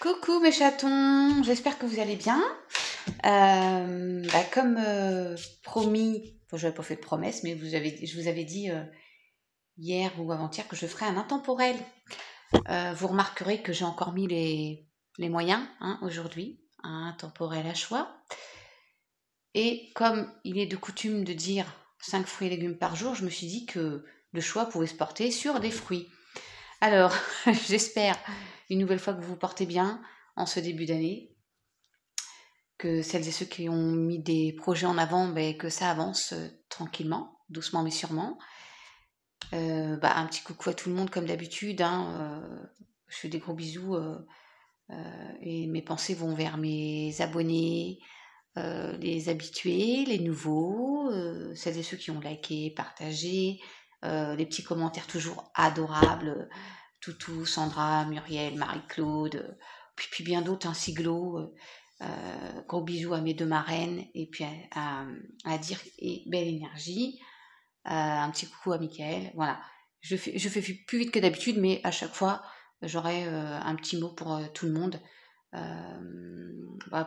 Coucou mes chatons, j'espère que vous allez bien. Comme promis, je n'avais pas fait de promesse, mais je vous avais dit hier ou avant-hier que je ferais un intemporel. Vous remarquerez que j'ai encore mis les moyens aujourd'hui, un intemporel à choix. Et comme il est de coutume de dire 5 fruits et légumes par jour, je me suis dit que le choix pouvait se porter sur des fruits. Alors, j'espère une nouvelle fois que vous vous portez bien en ce début d'année, que celles et ceux qui ont mis des projets en avant, que ça avance tranquillement, doucement mais sûrement. Un petit coucou à tout le monde comme d'habitude. Je fais des gros bisous et mes pensées vont vers mes abonnés, les habitués, les nouveaux, celles et ceux qui ont liké, partagé, les petits commentaires toujours adorables, Toutou, Sandra, Muriel, Marie-Claude, puis bien d'autres, Siglo. Gros bisous à mes deux marraines et puis à dire et belle énergie. Un petit coucou à Mickaël. Voilà. Je fais plus vite que d'habitude, mais à chaque fois, j'aurai un petit mot pour tout le monde.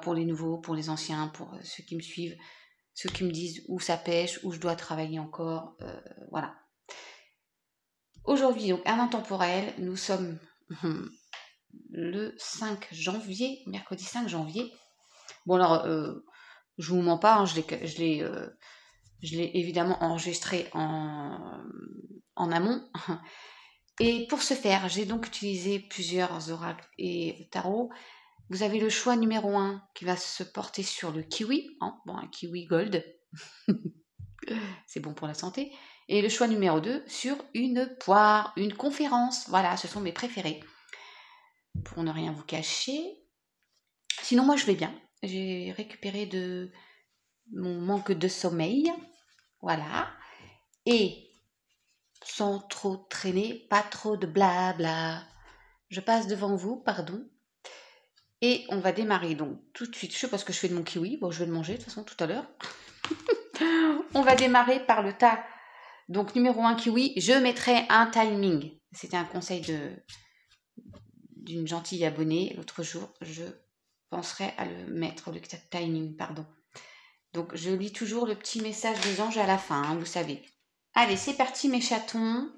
Pour les nouveaux, pour les anciens, pour ceux qui me suivent, ceux qui me disent où ça pêche, où je dois travailler encore. Voilà. Aujourd'hui, donc un intemporel, nous sommes le 5 janvier, mercredi 5 janvier. Bon alors, je vous mens pas, je l'ai évidemment enregistré en amont. Et pour ce faire, j'ai donc utilisé plusieurs oracles et tarots. Vous avez le choix numéro 1 qui va se porter sur le kiwi, un kiwi gold, c'est bon pour la santé. Et le choix numéro 2 sur une poire, une conférence. Voilà, ce sont mes préférés. Pour ne rien vous cacher. Sinon, moi, je vais bien. J'ai récupéré de mon manque de sommeil. Voilà. Et sans trop traîner, pas trop de blabla. Je passe devant vous, pardon. Et on va démarrer donc tout de suite. Je sais pas ce que je fais de mon kiwi. Bon, je vais le manger de toute façon tout à l'heure. On va démarrer par le tas. Donc numéro 1 kiwi, je mettrai un timing. C'était un conseil d'une gentille abonnée l'autre jour. Je penserai à le mettre, le timing, pardon. Donc je lis toujours le petit message des anges à la fin, vous savez. Allez, c'est parti mes chatons.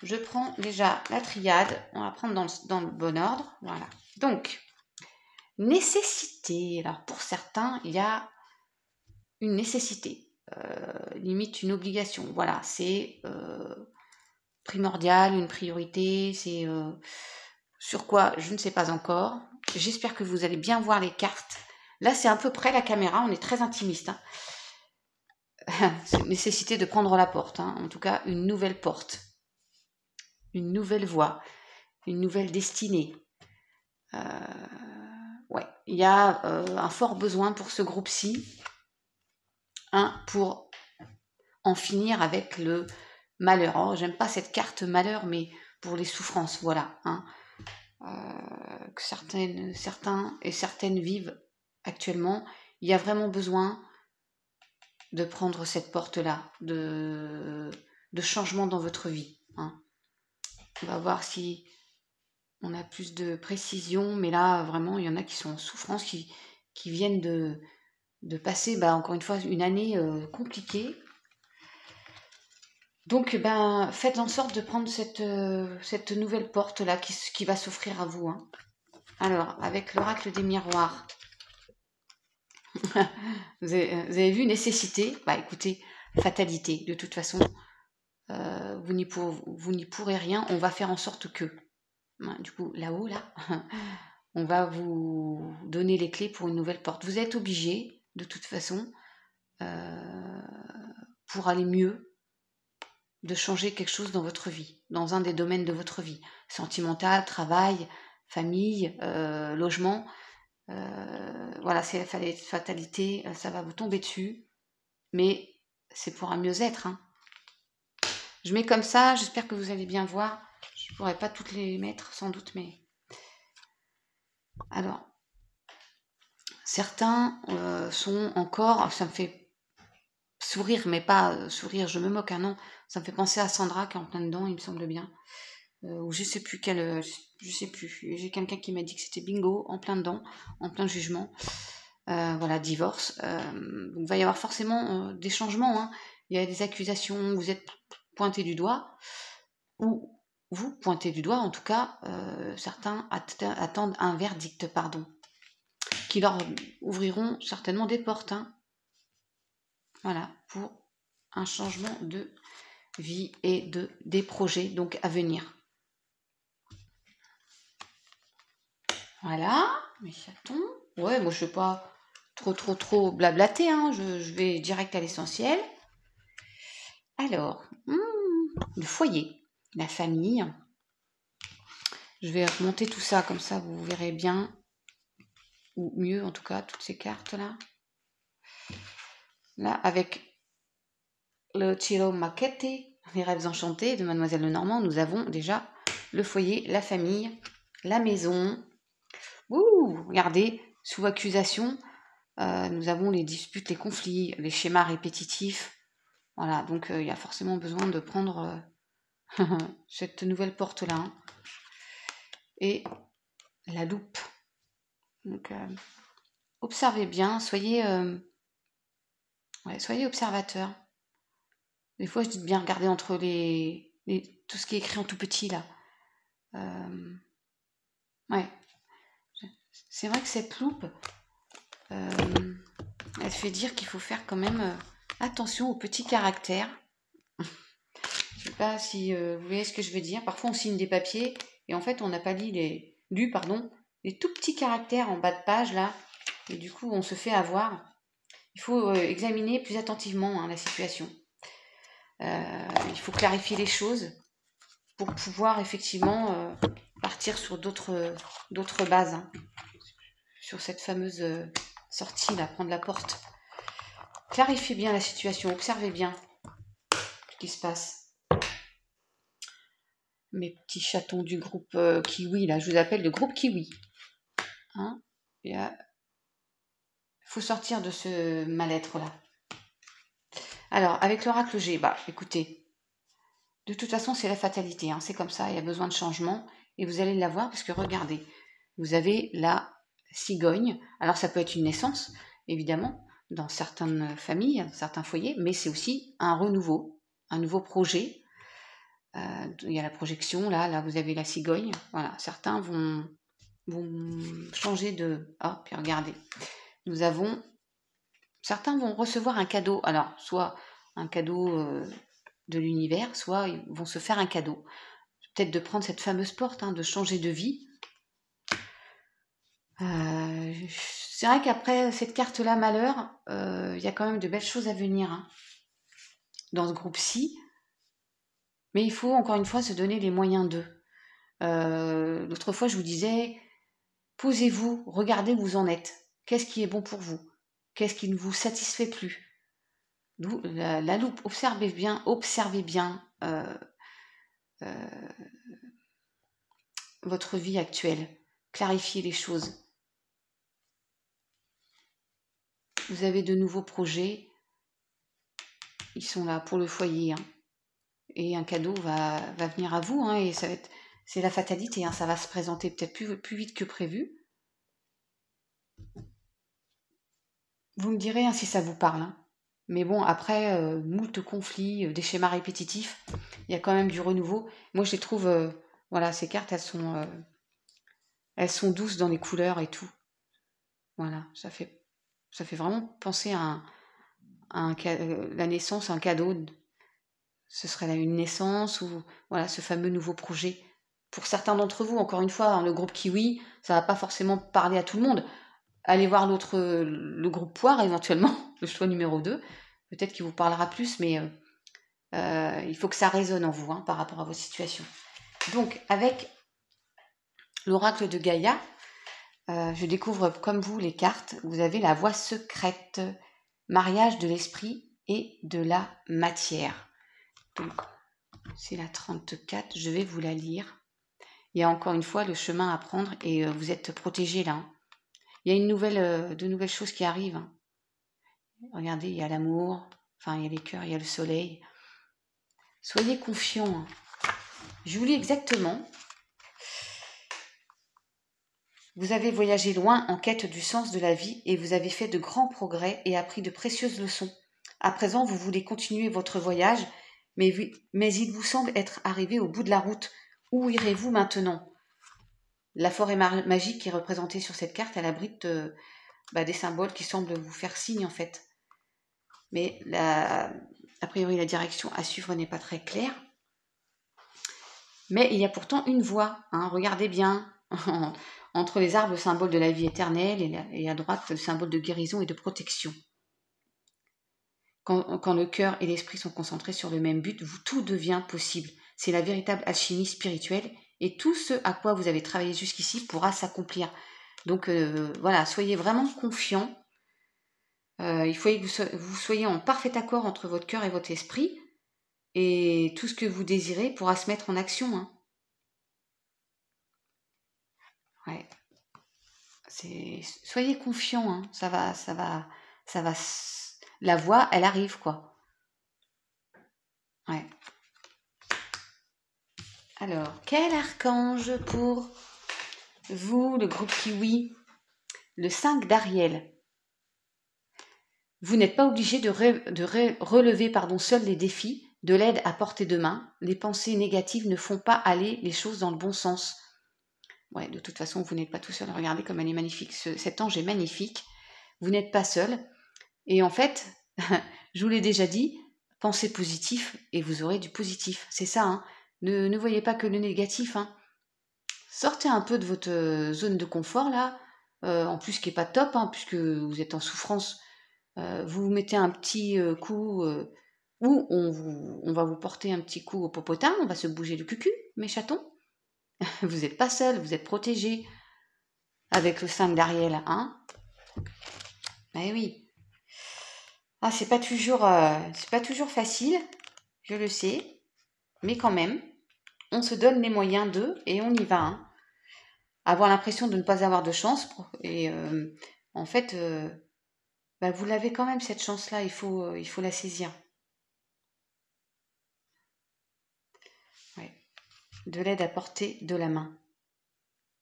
Je prends déjà la triade. On va prendre dans le bon ordre. Voilà. Donc, nécessité. Alors pour certains, il y a une nécessité. Limite une obligation. Voilà, c'est primordial, une priorité. C'est sur quoi je ne sais pas encore. J'espère que vous allez bien voir les cartes. Là, c'est un peu près la caméra. On est très intimiste. C'est une nécessité de prendre la porte. En tout cas, une nouvelle porte. Une nouvelle voie. Une nouvelle destinée. Ouais, il y a un fort besoin pour ce groupe-ci, pour en finir avec le malheur. Oh, j'aime pas cette carte malheur, mais pour les souffrances, voilà. Que certains et certaines vivent actuellement, il y a vraiment besoin de prendre cette porte-là, de changement dans votre vie. On va voir si on a plus de précision, mais là, vraiment, il y en a qui sont en souffrance, qui viennent de passer, encore une fois, une année compliquée. Donc, faites en sorte de prendre cette nouvelle porte-là qui va s'offrir à vous. Alors, avec l'oracle des miroirs, vous avez vu nécessité. Écoutez, fatalité. De toute façon, vous n'y pourrez rien. On va faire en sorte que. Du coup, là-haut, là, on va vous donner les clés pour une nouvelle porte. Vous êtes obligé, de toute façon, pour aller mieux, de changer quelque chose dans votre vie, dans un des domaines de votre vie. Sentimental, travail, famille, logement. Voilà, c'est la fatalité, ça va vous tomber dessus. Mais c'est pour un mieux-être. Je mets comme ça, j'espère que vous allez bien voir. Je ne pourrais pas toutes les mettre, sans doute, mais... Alors, certains sont encore... Ça me fait sourire, mais pas sourire, je me moque, non. Ça me fait penser à Sandra qui est en plein dedans, il me semble bien. ou je sais plus quel, je sais plus. J'ai quelqu'un qui m'a dit que c'était bingo, en plein dedans, en plein jugement. Voilà, divorce. Donc, il va y avoir forcément des changements, hein. Il y a des accusations, vous êtes pointé du doigt, ou vous pointez du doigt, en tout cas, certains attendent un verdict, pardon, qui leur ouvriront certainement des portes, hein. Voilà, pour un changement de vie et des projets donc à venir. Voilà, mes chatons. Ouais, moi je ne vais pas trop blablater, hein. Je vais direct à l'essentiel. Alors, le foyer, la famille. Je vais remonter tout ça, comme ça vous verrez bien, ou mieux en tout cas, toutes ces cartes-là. Là, avec le Tiro Maquette, les rêves enchantés de Mademoiselle Lenormand, nous avons déjà le foyer, la famille, la maison. Ouh, regardez, sous accusation, nous avons les disputes, les conflits, les schémas répétitifs. Voilà, donc il y a forcément besoin de prendre cette nouvelle porte-là, hein. Et la loupe. Donc, observez bien, soyez observateur. Des fois, je dis de bien regarder entre tout ce qui est écrit en tout petit, là. Ouais. C'est vrai que cette loupe, elle fait dire qu'il faut faire quand même attention aux petits caractères. Je sais pas si vous voyez ce que je veux dire. Parfois, on signe des papiers et en fait, on n'a pas lu les tout petits caractères en bas de page, là. Et du coup, on se fait avoir. Il faut examiner plus attentivement, hein, la situation. Il faut clarifier les choses pour pouvoir effectivement partir sur d'autres bases, hein, sur cette fameuse sortie, là, prendre la porte. Clarifiez bien la situation, observez bien ce qui se passe. Mes petits chatons du groupe Kiwi, là, je vous appelle le groupe Kiwi. Hein, il faut sortir de ce mal-être-là. Alors, avec l'oracle G, bah, écoutez, de toute façon, c'est la fatalité, hein, c'est comme ça, il y a besoin de changement, et vous allez l'avoir, parce que regardez, vous avez la cigogne. Alors, ça peut être une naissance, évidemment, dans certaines familles, certains foyers, mais c'est aussi un renouveau, un nouveau projet. Il y a la projection, là vous avez la cigogne. Voilà, certains vont changer de... Ah, puis regardez, certains vont recevoir un cadeau. Alors, soit un cadeau de l'univers, soit ils vont se faire un cadeau. Peut-être de prendre cette fameuse porte, hein, de changer de vie. C'est vrai qu'après cette carte-là, malheur, il y a quand même de belles choses à venir, hein, dans ce groupe-ci. Mais il faut, encore une fois, se donner les moyens d'eux. L'autre fois, je vous disais, posez-vous, regardez où vous en êtes. Qu'est-ce qui est bon pour vous? Qu'est-ce qui ne vous satisfait plus? D'où la loupe, observez bien votre vie actuelle. Clarifiez les choses. Vous avez de nouveaux projets. Ils sont là pour le foyer, hein. Et un cadeau va venir à vous, hein, et c'est la fatalité, hein, ça va se présenter peut-être plus vite que prévu. Vous me direz, hein, si ça vous parle, hein. Mais bon, après, moult conflits, des schémas répétitifs, il y a quand même du renouveau. Moi, je les trouve, voilà, ces cartes, elles sont douces dans les couleurs et tout. Voilà, ça fait vraiment penser à la naissance, un cadeau. Ce serait une naissance ou voilà, ce fameux nouveau projet. Pour certains d'entre vous, encore une fois, hein, le groupe Kiwi, ça va pas forcément parler à tout le monde. Allez voir le groupe Poire, éventuellement, le choix numéro 2. Peut-être qu'il vous parlera plus, mais il faut que ça résonne en vous, hein, par rapport à vos situations. Donc, avec l'oracle de Gaïa, je découvre comme vous les cartes. Vous avez la voie secrète, mariage de l'esprit et de la matière. Donc, c'est la 34, je vais vous la lire. Il y a encore une fois le chemin à prendre et vous êtes protégés là, hein. Il y a de nouvelles choses qui arrivent, hein. Regardez, il y a l'amour, enfin il y a les cœurs, il y a le soleil. Soyez confiants, hein. Je vous lis exactement. Vous avez voyagé loin en quête du sens de la vie et vous avez fait de grands progrès et appris de précieuses leçons. À présent, vous voulez continuer votre voyage, mais il vous semble être arrivé au bout de la route. Où irez-vous maintenant? La forêt magique qui est représentée sur cette carte, elle abrite des symboles qui semblent vous faire signe en fait. Mais a priori, la direction à suivre n'est pas très claire. Mais il y a pourtant une voie, hein, regardez bien. Entre les arbres, le symbole de la vie éternelle et à droite, le symbole de guérison et de protection. Quand le cœur et l'esprit sont concentrés sur le même but, tout devient possible. C'est la véritable alchimie spirituelle et tout ce à quoi vous avez travaillé jusqu'ici pourra s'accomplir. Donc voilà, soyez vraiment confiants. Il faut que vous soyez en parfait accord entre votre cœur et votre esprit et tout ce que vous désirez pourra se mettre en action. Hein. Ouais. Soyez confiants, hein. Ça va. La voix, elle arrive, quoi. Ouais. Alors, quel archange pour vous, le groupe Kiwi? Le 5 d'Ariel. Vous n'êtes pas obligé de relever seuls les défis, de l'aide à portée de main. Les pensées négatives ne font pas aller les choses dans le bon sens. Ouais, de toute façon, vous n'êtes pas tout seul. Regardez comme elle est magnifique. Cet ange est magnifique. Vous n'êtes pas seul. Et en fait, je vous l'ai déjà dit, pensez positif et vous aurez du positif. C'est ça, hein. Ne voyez pas que le négatif. Hein. Sortez un peu de votre zone de confort, là. En plus, qui n'est pas top, hein, puisque vous êtes en souffrance. Vous mettez un petit coup, ou on va vous porter un petit coup au popotin, on va se bouger le cucu, mes chatons. Vous n'êtes pas seul, vous êtes protégés. Avec le 5 d'Ariel, hein. Eh oui. Ah, c'est pas toujours facile, je le sais, mais quand même, on se donne les moyens d'eux et on y va. Hein. Avoir l'impression de ne pas avoir de chance, et en fait, vous l'avez quand même cette chance-là, il faut la saisir. Ouais. De l'aide à portée de la main.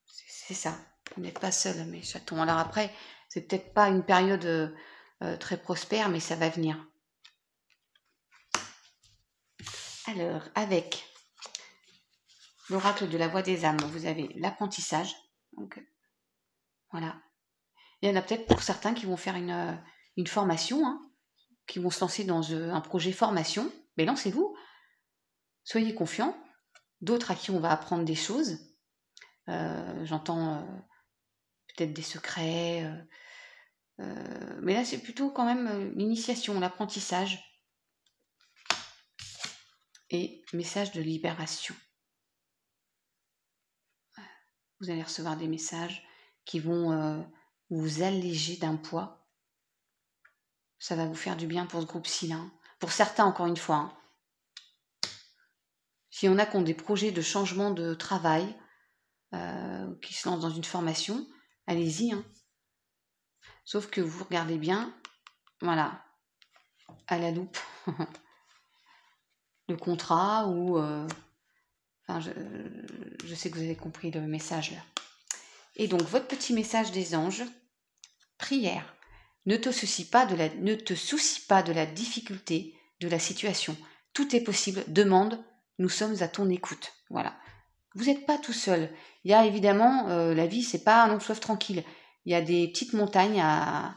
C'est ça, vous n'êtes pas seul, mes chatons. Alors après, c'est peut-être pas une période très prospère, mais ça va venir. Alors, avec l'oracle de la voix des âmes, vous avez l'apprentissage. Donc, voilà. Il y en a peut-être pour certains qui vont faire une formation, hein, qui vont se lancer dans un projet formation. Mais lancez-vous. Soyez confiants. D'autres à qui on va apprendre des choses. J'entends peut-être des secrets. Mais là, c'est plutôt quand même l'initiation, l'apprentissage. Et message de libération. Vous allez recevoir des messages qui vont vous alléger d'un poids. Ça va vous faire du bien pour ce groupe-ci. Hein. Pour certains, encore une fois. Hein. Si on a qui ont des projets de changement de travail, qui se lancent dans une formation, allez-y. Hein. Sauf que vous regardez bien, voilà, à la loupe, le contrat ou... je sais que vous avez compris le message là. Et donc, votre petit message des anges, prière. Ne te soucie pas de la difficulté de la situation. Tout est possible. Demande. Nous sommes à ton écoute. Voilà. Vous n'êtes pas tout seul. Il y a évidemment, la vie, c'est pas un long fleuve tranquille. Il y a des petites montagnes à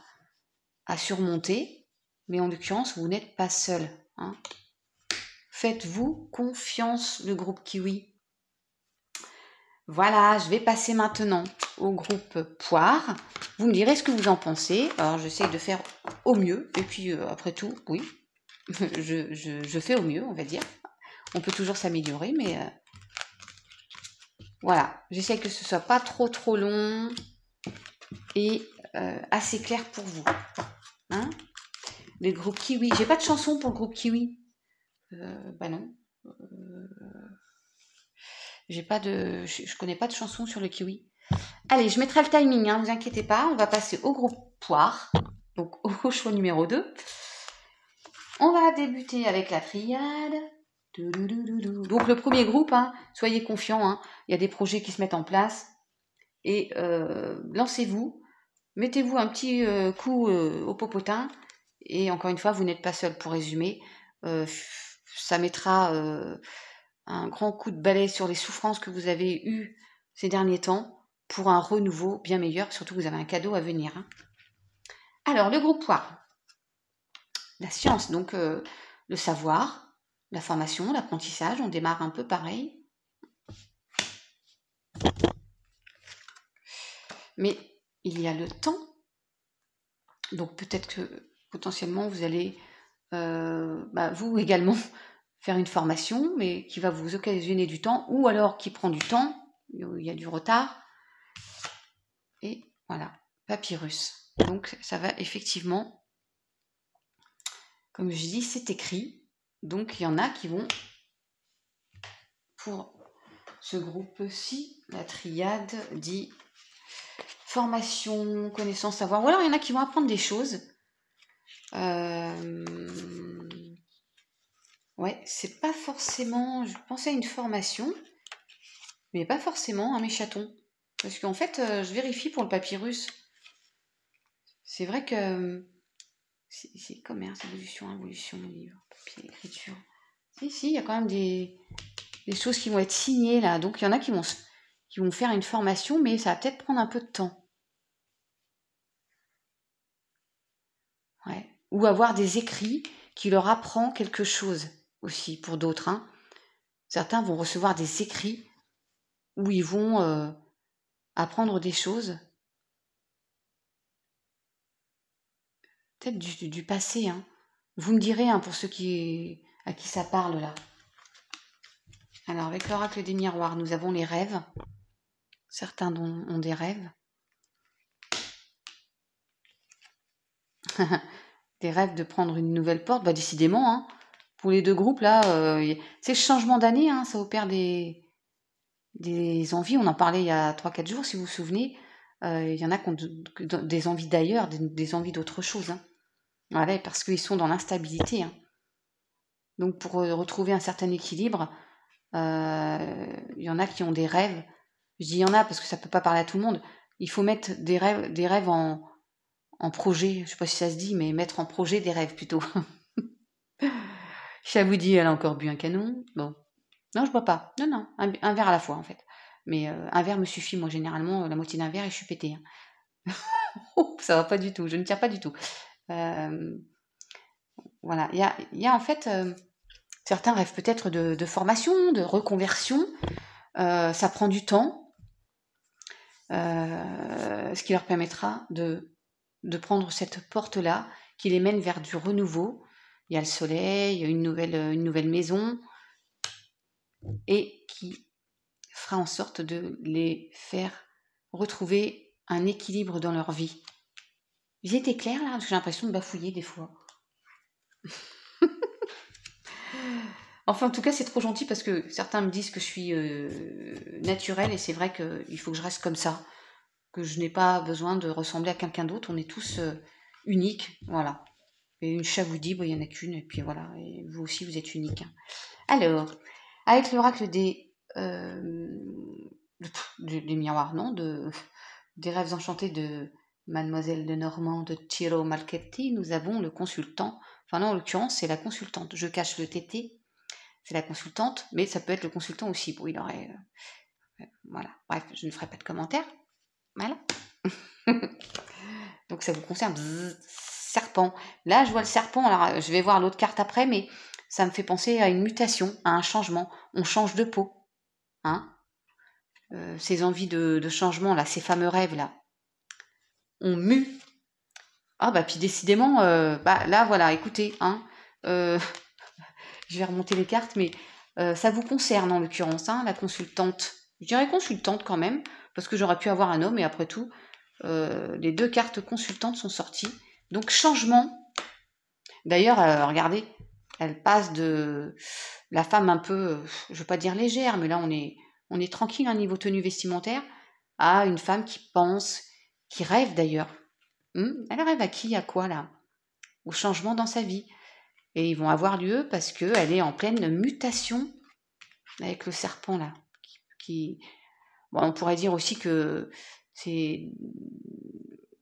surmonter. Mais en l'occurrence, vous n'êtes pas seul. Hein. Faites-vous confiance, le groupe Kiwi. Voilà, je vais passer maintenant au groupe Poire. Vous me direz ce que vous en pensez. Alors, j'essaie de faire au mieux. Et puis, après tout, oui, je fais au mieux, on va dire. On peut toujours s'améliorer, mais voilà. J'essaie que ce soit pas trop long et assez clair pour vous. Hein? Le groupe Kiwi. J'ai pas de chanson pour le groupe Kiwi. Non. Je connais pas de chanson sur le kiwi. Allez, je mettrai le timing, hein, ne vous inquiétez pas. On va passer au groupe Poire, donc au choix numéro 2. On va débuter avec la triade. Donc le premier groupe, hein, soyez confiants, hein, il y a des projets qui se mettent en place et lancez-vous, mettez-vous un petit coup au popotin et encore une fois, vous n'êtes pas seul pour résumer. Ça mettra un grand coup de balai sur les souffrances que vous avez eues ces derniers temps pour un renouveau bien meilleur, surtout que vous avez un cadeau à venir. Hein. Alors, le groupe poire, la science, donc le savoir, la formation, l'apprentissage, on démarre un peu pareil. Mais il y a le temps, donc peut-être que potentiellement vous allez, vous également, faire une formation, mais qui va vous occasionner du temps, ou alors qui prend du temps, il y a du retard. Et voilà, papyrus. Donc ça va effectivement, comme je dis, c'est écrit. Donc il y en a qui vont, pour ce groupe-ci, la triade dit formation, connaissance, savoir. Ou alors il y en a qui vont apprendre des choses. Ouais, c'est pas forcément. Je pensais à une formation, mais pas forcément à mes chatons. Parce qu'en fait, je vérifie pour le papyrus. C'est vrai que c'est commerce, évolution, involution, livre, papier, écriture. Si, il y a quand même des choses qui vont être signées là. Donc il y en a qui vont faire une formation, mais ça va peut-être prendre un peu de temps. Ouais. Ou avoir des écrits qui leur apprend quelque chose aussi pour d'autres. Hein. Certains vont recevoir des écrits où ils vont apprendre des choses, peut-être du passé. Hein. Vous me direz, hein, pour ceux à qui ça parle là. Alors, avec l'oracle des miroirs, nous avons les rêves. Certains ont des rêves. Des rêves de prendre une nouvelle porte. Bah, décidément, hein, pour les deux groupes, là, c'est le changement d'année, hein, ça opère des envies. On en parlait il y a 3-4 jours, si vous vous souvenez. Il y en a qui ont des envies d'ailleurs, des envies d'autre chose. Hein. Voilà, parce qu'ils sont dans l'instabilité. Hein. Donc, pour retrouver un certain équilibre, il y en a qui ont des rêves. Je dis il y en a parce que ça peut pas parler à tout le monde. Il faut mettre des rêves en projet. Je sais pas si ça se dit, mais mettre en projet des rêves plutôt. Chaboudy, elle a encore bu un canon. Bon. Non, je bois pas. Non, un verre à la fois en fait. Mais un verre me suffit, moi généralement, la moitié d'un verre et je suis pétée. Hein. Ça va pas du tout, je ne tiens pas du tout. Voilà, il y a en fait, certains rêvent peut-être de formation, de reconversion. Ça prend du temps, ce qui leur permettra de prendre cette porte-là qui les mène vers du renouveau. Il y a le soleil, une nouvelle maison, et qui fera en sorte de les faire retrouver un équilibre dans leur vie. J'ai été claire là, parce que j'ai l'impression de bafouiller des fois. Enfin, en tout cas, c'est trop gentil parce que certains me disent que je suis naturelle et c'est vrai qu'il faut que je reste comme ça, que je n'ai pas besoin de ressembler à quelqu'un d'autre. On est tous uniques, voilà. Et une chat vous dit, il n'y en a qu'une, et puis voilà, et vous aussi, vous êtes unique. Hein. Alors, avec l'oracle des miroirs, non, des rêves enchantés de Mademoiselle Lenormand de Tiro Malchetti, nous avons le consultant. Enfin non, en l'occurrence, c'est la consultante. Je cache le TT, c'est la consultante, mais ça peut être le consultant aussi. Bon, il aurait... voilà, bref, je ne ferai pas de commentaires. Voilà. Donc ça vous concerne. Serpent. Là, je vois le serpent. Alors, je vais voir l'autre carte après, mais ça me fait penser à une mutation, à un changement. On change de peau. Hein, ces envies de changement, là, ces fameux rêves, là. On mue. Ah, bah, puis décidément, là, voilà, écoutez, hein, je vais remonter les cartes, mais ça vous concerne en l'occurrence, hein, la consultante. Je dirais consultante quand même, parce que j'aurais pu avoir un homme, et après tout, les deux cartes consultantes sont sorties. Donc, changement. D'ailleurs, regardez, elle passe de la femme un peu, je ne veux pas dire légère, mais là, on est tranquille, hein, niveau tenue vestimentaire, à une femme qui pense, qui rêve d'ailleurs. Elle rêve à qui, à quoi, là? Au changement dans sa vie. Et ils vont avoir lieu parce qu'elle est en pleine mutation avec le serpent là. Bon, on pourrait dire aussi que c'est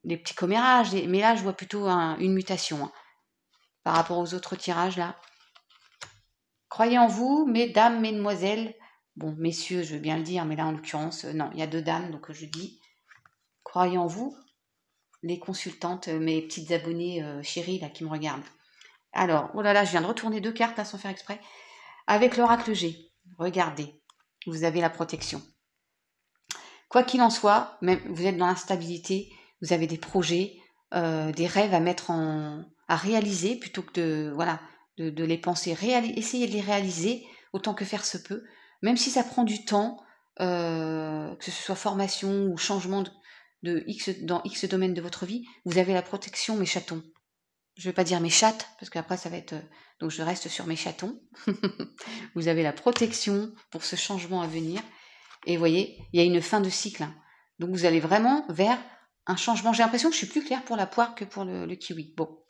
des petits commérages, mais là je vois plutôt une mutation hein, par rapport aux autres tirages là. Croyez en vous, mesdames, mesdemoiselles. Bon, messieurs, je veux bien le dire, mais là en l'occurrence, non, il y a 2 dames, donc je dis croyez en vous, les consultantes, mes petites abonnées chéries là qui me regardent. Alors, oh là là, je viens de retourner 2 cartes là, sans faire exprès. Avec l'oracle G, regardez, vous avez la protection. Quoi qu'il en soit, même vous êtes dans l'instabilité, vous avez des projets, des rêves à mettre à réaliser plutôt que de les penser. Essayez de les réaliser autant que faire se peut, même si ça prend du temps, que ce soit formation ou changement dans X domaine de votre vie, vous avez la protection, mes chatons. Je ne vais pas dire mes chattes, parce qu'après ça va être... donc je reste sur mes chatons. Vous avez la protection pour ce changement à venir. Et vous voyez, il y a une fin de cycle. Hein. Donc vous allez vraiment vers un changement. J'ai l'impression que je suis plus claire pour la poire que pour le kiwi. Bon.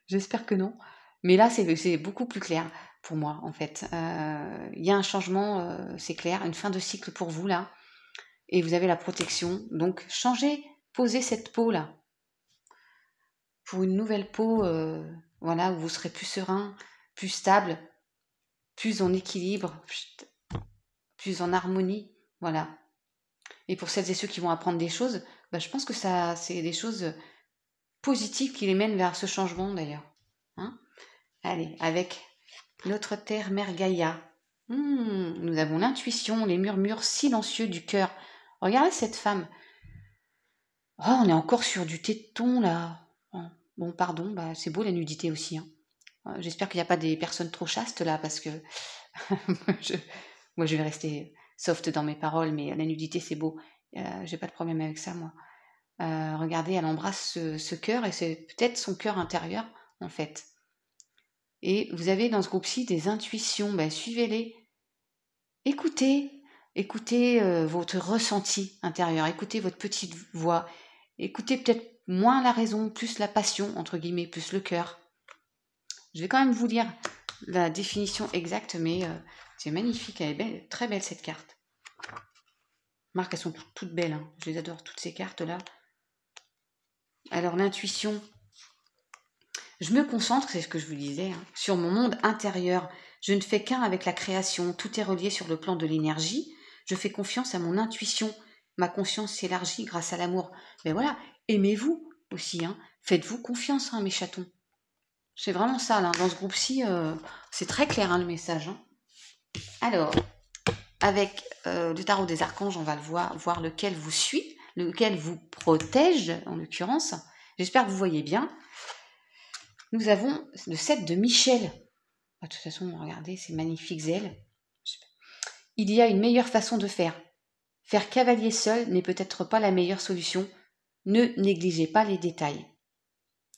J'espère que non. Mais là, c'est beaucoup plus clair pour moi, en fait. Il y a un changement, c'est clair, une fin de cycle pour vous, là. Et vous avez la protection. Donc, changez, posez cette peau-là pour une nouvelle peau, voilà, où vous serez plus serein, plus stable, plus en équilibre, plus en harmonie, voilà. Et pour celles et ceux qui vont apprendre des choses, bah, je pense que ça, c'est des choses positives qui les mènent vers ce changement d'ailleurs. Hein. Allez, avec notre terre mère Gaïa, nous avons l'intuition, les murmures silencieux du cœur. Regardez cette femme. Oh, on est encore sur du téton là. Oh, bon, pardon, bah, c'est beau la nudité aussi. Hein. J'espère qu'il n'y a pas des personnes trop chastes là, parce que moi je vais rester soft dans mes paroles, mais la nudité c'est beau. J'ai pas de problème avec ça, moi. Regardez, elle embrasse ce cœur, et c'est peut-être son cœur intérieur, en fait. Et vous avez dans ce groupe-ci des intuitions, ben, suivez-les. Écoutez votre ressenti intérieur, écoutez votre petite voix, écoutez peut-être moins la raison, plus la passion, entre guillemets, plus le cœur. Je vais quand même vous lire la définition exacte, mais c'est magnifique, elle est belle, très belle cette carte. Marc, elles sont toutes belles, hein. Je les adore, toutes ces cartes-là. Alors l'intuition, je me concentre, c'est ce que je vous disais, hein, sur mon monde intérieur. Je ne fais qu'un avec la création, tout est relié sur le plan de l'énergie. Je fais confiance à mon intuition, ma conscience s'élargit grâce à l'amour. Mais voilà, aimez-vous aussi, hein. Faites-vous confiance, hein, mes chatons. C'est vraiment ça, là, dans ce groupe-ci, c'est très clair, hein, le message. Hein. Alors, avec le tarot des archanges, on va le voir lequel vous suit, lequel vous protège, en l'occurrence. J'espère que vous voyez bien. Nous avons le 7 de Michel. De toute façon, regardez, ces magnifiques ailes. Il y a une meilleure façon de faire. Faire cavalier seul n'est peut-être pas la meilleure solution. Ne négligez pas les détails.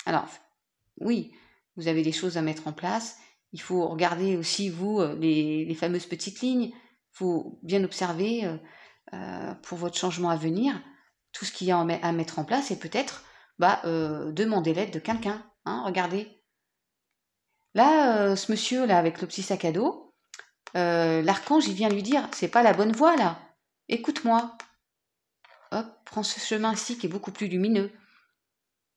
Alors, oui, vous avez des choses à mettre en place. Il faut regarder aussi, vous, les fameuses petites lignes. Il faut bien observer pour votre changement à venir tout ce qu'il y a à mettre en place, et peut-être demander l'aide de quelqu'un. Hein, regardez. Là, ce monsieur là avec le petit sac à dos, l'archange il vient lui dire c'est pas la bonne voie là. Écoute-moi. Hop, prends ce chemin-ci qui est beaucoup plus lumineux.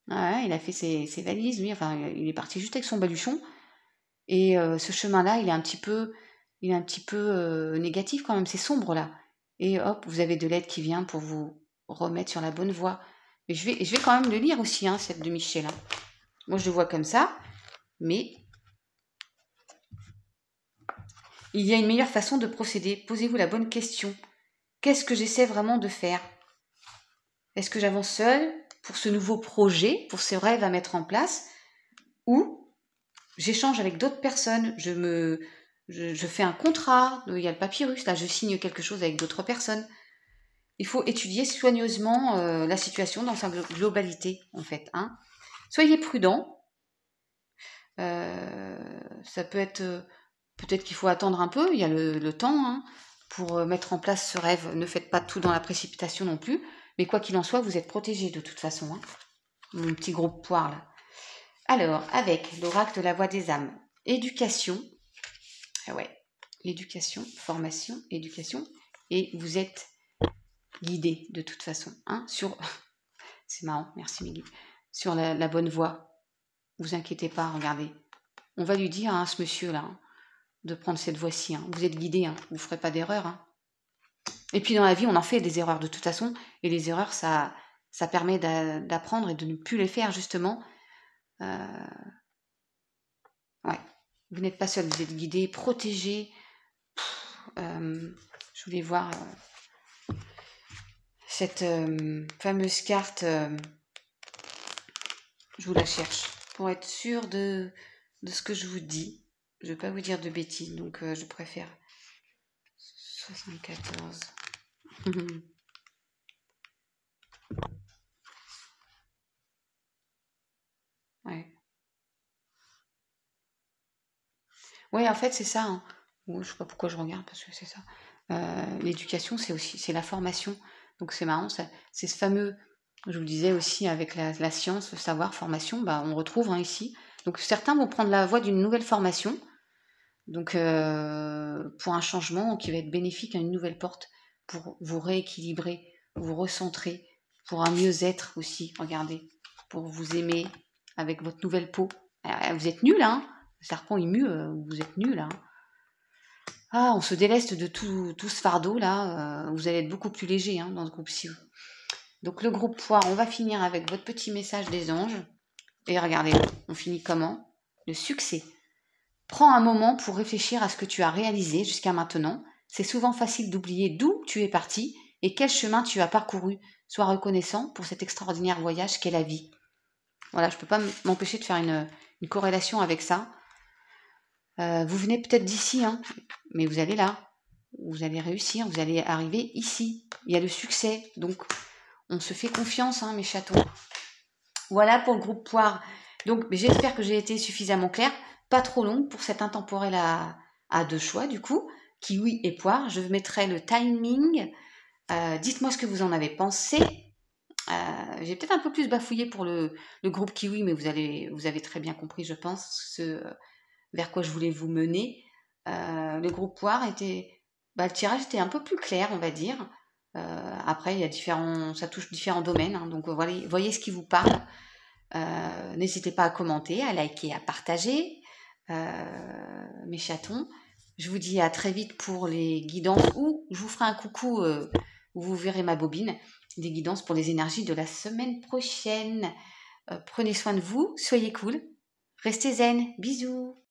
Ouais, il a fait ses valises lui. Enfin, il est parti juste avec son baluchon. Et ce chemin-là, il est un petit peu négatif quand même. C'est sombre là. Et hop, vous avez de l'aide qui vient pour vous remettre sur la bonne voie. Et je vais quand même le lire aussi, hein, cette de Michel. Hein. Moi, je le vois comme ça, mais il y a une meilleure façon de procéder. Posez-vous la bonne question. Qu'est-ce que j'essaie vraiment de faire? Est-ce que j'avance seule pour ce nouveau projet, pour ce rêve à mettre en place, ou j'échange avec d'autres personnes, je fais un contrat, il y a le papyrus, là je signe quelque chose avec d'autres personnes. Il faut étudier soigneusement la situation dans sa globalité, en fait. Hein. Soyez prudents. Ça peut être... peut-être qu'il faut attendre un peu, il y a le temps hein, pour mettre en place ce rêve. Ne faites pas tout dans la précipitation non plus. Mais quoi qu'il en soit, vous êtes protégés de toute façon. Hein. Mon petit gros poire là. Alors, avec l'oracle de la voix des âmes, éducation, ah ouais, éducation, formation, éducation, et vous êtes guidé de toute façon, hein, sur, c'est marrant, merci Miguel, sur la bonne voie. Vous inquiétez pas, regardez. On va lui dire à ce monsieur-là hein, de prendre cette voie-ci. Hein. Vous êtes guidé, hein, vous ne ferez pas d'erreur. Hein. Et puis dans la vie, on en fait des erreurs de toute façon. Et les erreurs, ça permet d'apprendre et de ne plus les faire, justement. Ouais. Vous n'êtes pas seul, vous êtes guidé, protégé. Je voulais voir cette fameuse carte. Je vous la cherche pour être sûre de ce que je vous dis. Je ne vais pas vous dire de bêtises, donc je préfère 74. Ouais. Ouais, en fait, c'est ça. Hein. Bon, je sais pas pourquoi je regarde, parce que c'est ça. L'éducation, c'est la formation. Donc c'est marrant, c'est ce fameux, je vous le disais aussi, avec la science, le savoir, formation, bah, on retrouve hein, ici. Donc certains vont prendre la voie d'une nouvelle formation, donc pour un changement qui va être bénéfique à une nouvelle porte, pour vous rééquilibrer, vous recentrer, pour un mieux-être aussi, regardez, pour vous aimer avec votre nouvelle peau. Vous êtes nuls, hein. Le serpent il mue, vous êtes nuls, hein. Ah, on se déleste de tout ce fardeau là, vous allez être beaucoup plus léger hein, dans ce groupe-ci. Donc le groupe poire, on va finir avec votre petit message des anges. Et regardez, on finit comment? Le succès. Prends un moment pour réfléchir à ce que tu as réalisé jusqu'à maintenant. C'est souvent facile d'oublier d'où tu es parti et quel chemin tu as parcouru. Sois reconnaissant pour cet extraordinaire voyage qu'est la vie. Voilà, je ne peux pas m'empêcher de faire une corrélation avec ça. Vous venez peut-être d'ici, hein, mais vous allez là. Vous allez réussir, vous allez arriver ici. Il y a le succès, donc on se fait confiance, hein, mes chatons. Voilà pour le groupe poire. Donc j'espère que j'ai été suffisamment claire, pas trop longue pour cet intemporel à deux choix du coup, kiwi et poire. Je mettrai le timing. Dites-moi ce que vous en avez pensé. J'ai peut-être un peu plus bafouillé pour le groupe kiwi, mais vous avez très bien compris, je pense, ce vers quoi je voulais vous mener. Le groupe poire était, le tirage était un peu plus clair, on va dire. Après, il y a ça touche différents domaines, hein, donc voyez ce qui vous parle. N'hésitez pas à commenter, à liker, à partager, mes chatons. Je vous dis à très vite pour les guidances ou je vous ferai un coucou où vous verrez ma bobine des guidances pour les énergies de la semaine prochaine. Prenez soin de vous, soyez cool, restez zen, bisous.